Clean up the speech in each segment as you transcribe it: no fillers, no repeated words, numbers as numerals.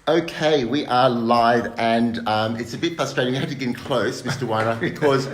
Okay, we are live, and it's a bit frustrating. I had to get in close, Mr. Weiner, because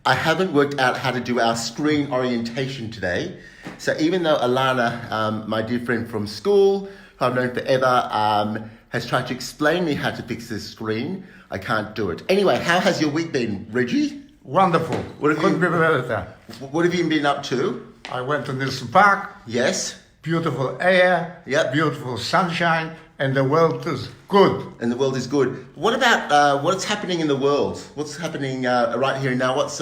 I haven't worked out how to do our screen orientation today. So even though Alana, my dear friend from school, who I've known forever, has tried to explain me how to fix this screen, I can't do it. Anyway, how has your week been, Reggie? Wonderful. Couldn't be better. What have you been up to? I went to Nielsen Park. Yes. Beautiful air. Yep. Beautiful sunshine. And the world is good. And the world is good. What about what's happening in the world? What's happening right here and now? What's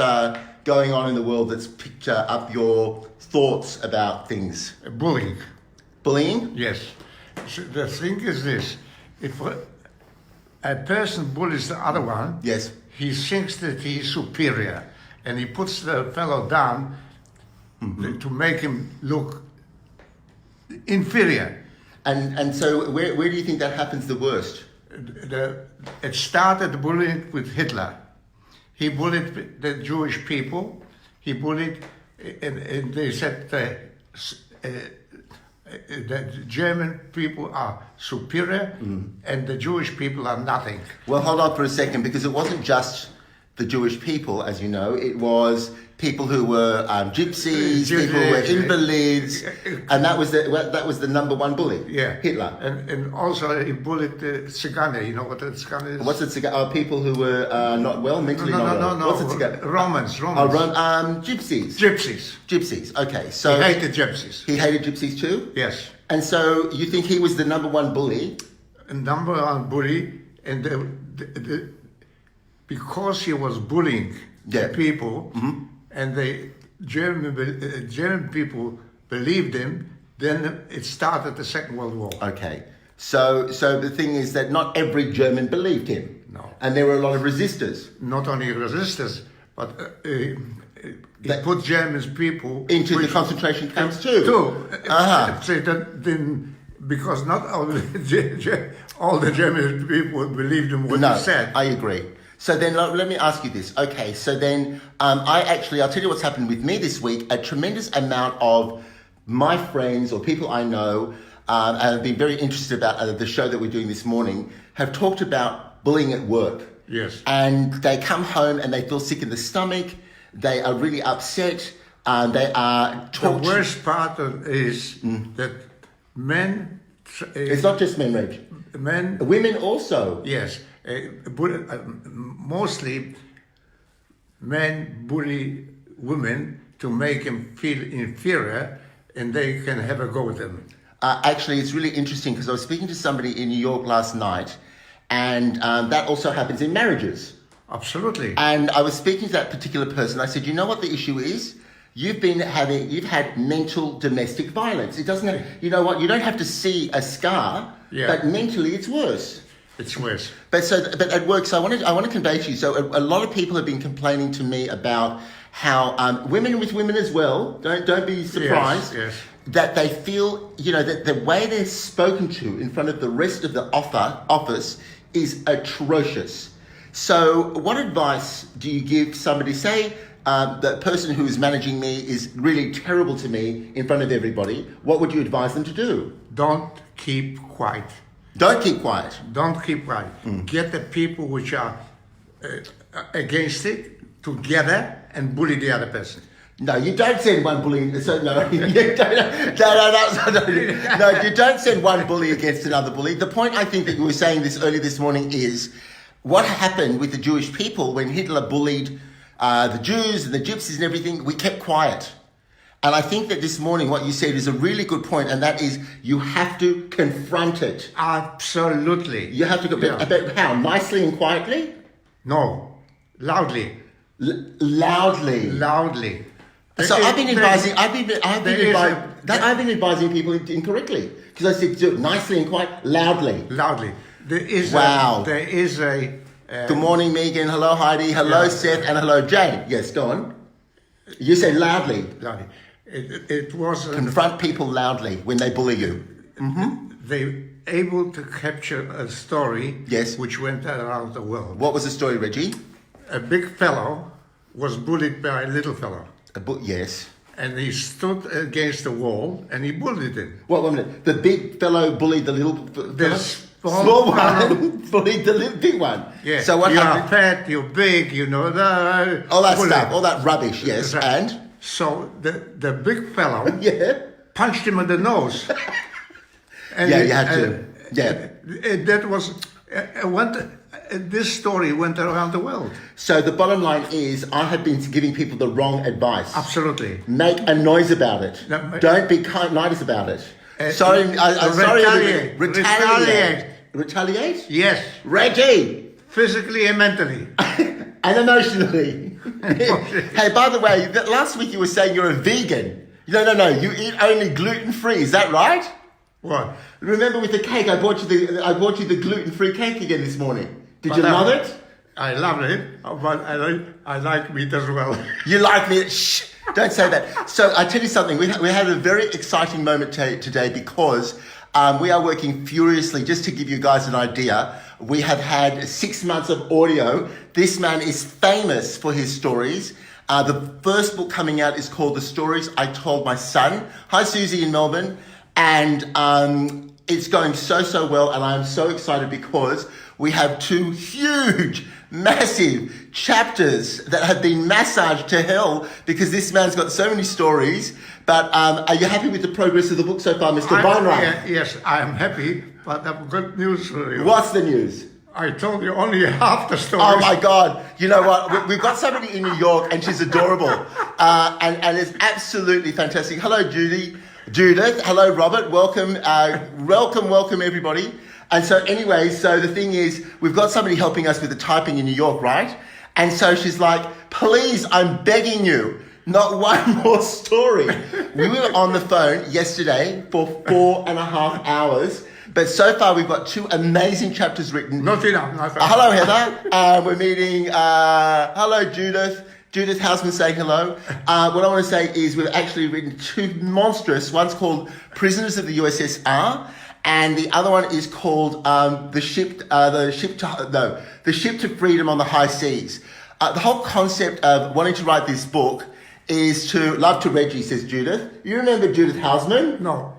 going on in the world that's picked up your thoughts about things? Bullying. Bullying? Yes. So the thing is this. If a person bullies the other one, Yes. he thinks that he is superior. And he puts the fellow down to make him look inferior. And so where do you think that happens the worst? It started bullying with Hitler. He bullied the Jewish people. He bullied, and they said the German people are superior and the Jewish people are nothing. Well, hold on for a second, because it wasn't just the Jewish people, as you know. It was people who were gypsies, people who were invalids, and that was the number one bully. Yeah, Hitler. And also he bullied the Tzigane. You know what the Tzigane is? What's the Tzigane? Oh, people who were not well, mentally not well. No. What's the Tzigane? Romans. Oh, gypsies. Gypsies. Okay, so he hated gypsies. He hated gypsies too? Yes. And so you think he was the number one bully? Number one bully, and because he was bullying the people, and the German people believed him, then it started the Second World War. Okay. So the thing is that not every German believed him. No. And there were a lot of resistors. Not only resistors, but he put German people into the concentration camps too. So then, because not all the German people believed him what he said. I agree. So then let me ask you this. Okay, so then I'll tell you what's happened with me this week. A tremendous amount of my friends or people I know and have been very interested about the show that we're doing this morning have talked about bullying at work. Yes. And they come home and they feel sick in the stomach. They are really upset. They are The worst part is that men... it's not just men, Reg. Men... Women also. Yes. Mostly men bully women to make them feel inferior, and they can have a go with them. Actually, it's really interesting because I was speaking to somebody in New York last night, and that also happens in marriages. Absolutely. And I was speaking to that particular person. I said, you know what the issue is? You've had mental domestic violence. It doesn't have, you know what? You don't have to see a scar, but mentally it's worse. It's worse. But at work, so I want to convey to you. So a lot of people have been complaining to me about how women with women as well. Don't be surprised. Yes. That they feel, that the way they're spoken to in front of the rest of the office is atrocious. So what advice do you give somebody? Say the person who is managing me is really terrible to me in front of everybody. What would you advise them to do? Don't keep quiet. Don't keep quiet. Don't keep quiet. Get the people which are against it together and bully the other person. No, you don't send one bully. So no, you don't send one bully against another bully. The point I think that you were saying this earlier this morning is what happened with the Jewish people when Hitler bullied the Jews and the gypsies and everything. We kept quiet. And I think that this morning what you said is a really good point, and that is you have to confront it. Absolutely. You have to go. But how? Nicely and quietly? No, loudly. Loudly. So I've been advising people incorrectly because I said do it nicely and quiet, loudly. There is a. Good morning, Megan. Hello, Heidi. Hello, Seth, and hello, Jane. Yes, go on. You say loudly. Loudly. It was... Confront people loudly when they bully you. They able to capture a story which went around the world. What was the story, Reggie? A big fellow was bullied by a little fellow. Yes. And he stood against the wall and he bullied him. What, 1 minute? The big fellow bullied the little fellow? Small one, fully the big one. Yeah. So what you happened? are fat, you're big, you know. All that stuff, all that rubbish, yes. Right. And? So the big fellow Yeah. punched him in the nose. And Yeah, you had to. Yeah. That was, this story went around the world. So the bottom line is, I have been giving people the wrong advice. Absolutely. Make a noise about it. No, Don't be nice about it. Sorry, sorry. Retaliate. Retaliate. Retaliate? Yes. Reggie. Physically and mentally. And emotionally. Hey, by the way, last week you were saying you're a vegan. No. You eat only gluten-free. Is that right? What? Remember with the cake, I bought you the gluten-free cake again this morning. Did you love it? I love it, but I like meat as well. You like me? Shh! Don't say that. So I tell you something. We had a very exciting moment today because we are working furiously. Just to give you guys an idea, we have had 6 months of audio. This man is famous for his stories. The first book coming out is called The Stories I Told My Son. Hi, Susie in Melbourne. And it's going so well, and I'm so excited because we have 2 huge, massive chapters that have been massaged to hell because this man's got so many stories. But are you happy with the progress of the book so far, Mr. Weinreich? Yes, I am happy, but I've got news for you. What's the news? I told you only half the story. Oh my God. You know what? We've got somebody in New York and she's adorable. And it's absolutely fantastic. Hello, Judith. Hello, Robert. Welcome. Welcome, everybody. And so anyway, so the thing is, we've got somebody helping us with the typing in New York, right? And so she's like, please, I'm begging you, not one more story. We were on the phone yesterday for 4.5 hours. But so far, we've got 2 amazing chapters written. Not enough. Hello, Heather. We're meeting. Hello, Judith. Judith Hausman saying hello. What I want to say is we've actually written 2 monstrous. One's called Prisoners of the USSR, and the other one is called The Ship to Freedom on the High Seas. The whole concept of wanting to write this book is to love to Reggie, says Judith. You remember Judith Hausman? No.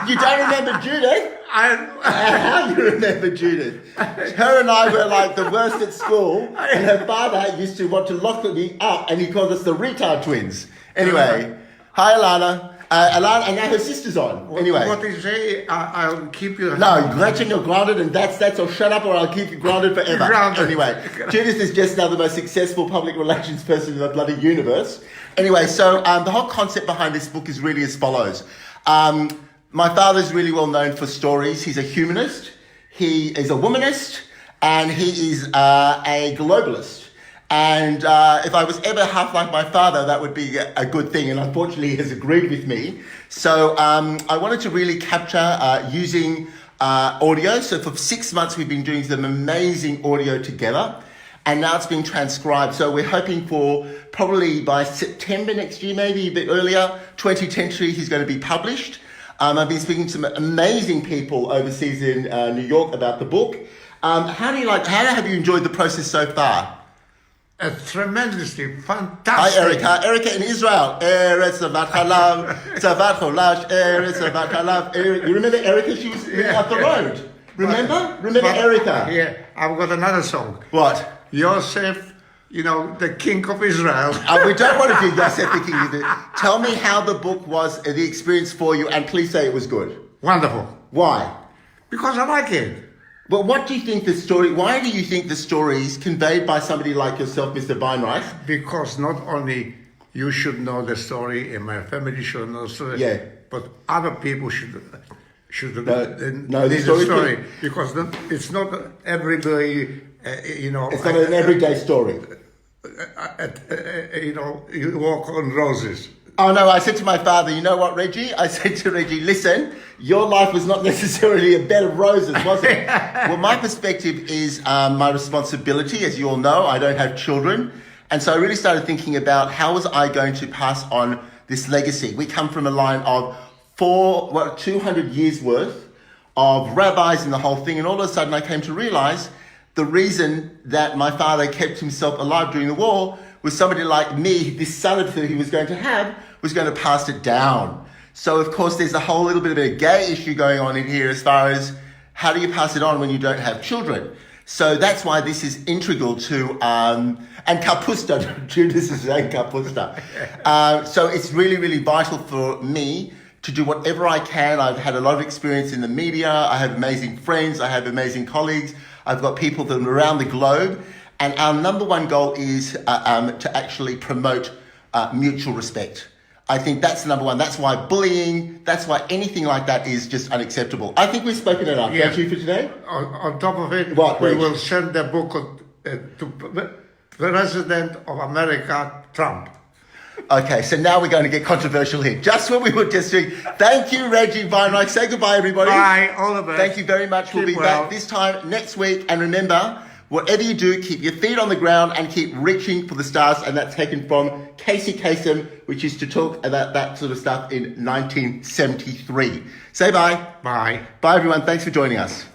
You don't remember Judith? How you remember Judith? Her and I were like the worst at school, and her father used to want to lock me up, and he called us the retard twins. Anyway, hi Alana. Alana, and now her sister's on. Anyway. What you say, I'll keep you... No, Gretchen, you're grounded, and that's or shut up or I'll keep you grounded forever. Grounded. Anyway, Judith is just now the most successful public relations person in the bloody universe. Anyway, so the whole concept behind this book is really as follows. My father's really well known for stories. He's a humanist, he is a womanist, and he is a globalist. And if I was ever half like my father, that would be a good thing. And unfortunately, he has agreed with me. So I wanted to really capture using audio. So for 6 months, we've been doing some amazing audio together. And now it's being transcribed. So we're hoping for probably by September next year, maybe a bit earlier, 2010, he's going to be published. I've been speaking to some amazing people overseas in New York about the book. How have you enjoyed the process so far? Tremendously fantastic. Hi, Erica. Erica in Israel. Eretz Zavat Halav, Zavat Cholash, Eretz Zavat Halav. You remember Erica? She was up the road. Remember? Remember Erica? Yeah, I've got another song. What? Yosef, the king of Israel. We don't want to do Yosef the king of Israel. Tell me how the book was, the experience for you, and please say it was good. Wonderful. Why? Because I like it. But what do you think why do you think the stories conveyed by somebody like yourself, Mr. Weinreich? Because not only you should know the story and my family should know the story, yeah, but other people should know the story. Because it's not everybody, It's not an everyday story. You walk on roses. Oh no, I said to my father, you know what, Reggie? I said to Reggie, listen, your life was not necessarily a bed of roses, was it? Well, my perspective is my responsibility. As you all know, I don't have children. And so I really started thinking about how was I going to pass on this legacy? We come from a line of 200 years worth of rabbis and the whole thing. And all of a sudden I came to realize the reason that my father kept himself alive during the war was somebody like me, this son that he was going to have, was going to pass it down. So, of course, there's a whole little bit of a gay issue going on in here as far as how do you pass it on when you don't have children? So that's why this is integral to, and kapusta, Judas is saying kapusta. So it's really, really vital for me to do whatever I can. I've had a lot of experience in the media. I have amazing friends. I have amazing colleagues. I've got people that are around the globe. And our number one goal is to actually promote mutual respect. I think that's the number one. That's why bullying, that's why anything like that is just unacceptable. I think we've spoken enough. Yeah. Thank you for today. On top of it, What, we Reg? will send the book to the President of America, Trump. Okay, so now we're going to get controversial here. Just what we were just doing. Thank you, Reggie Weinreich. Say goodbye, everybody. Bye, all the best. Thank you very much. We'll be Keep well. back this time next week. And remember, whatever you do, keep your feet on the ground and keep reaching for the stars. And that's taken from Casey Kasem, which is to talk about that sort of stuff in 1973. Say bye. Bye. Bye, everyone. Thanks for joining us.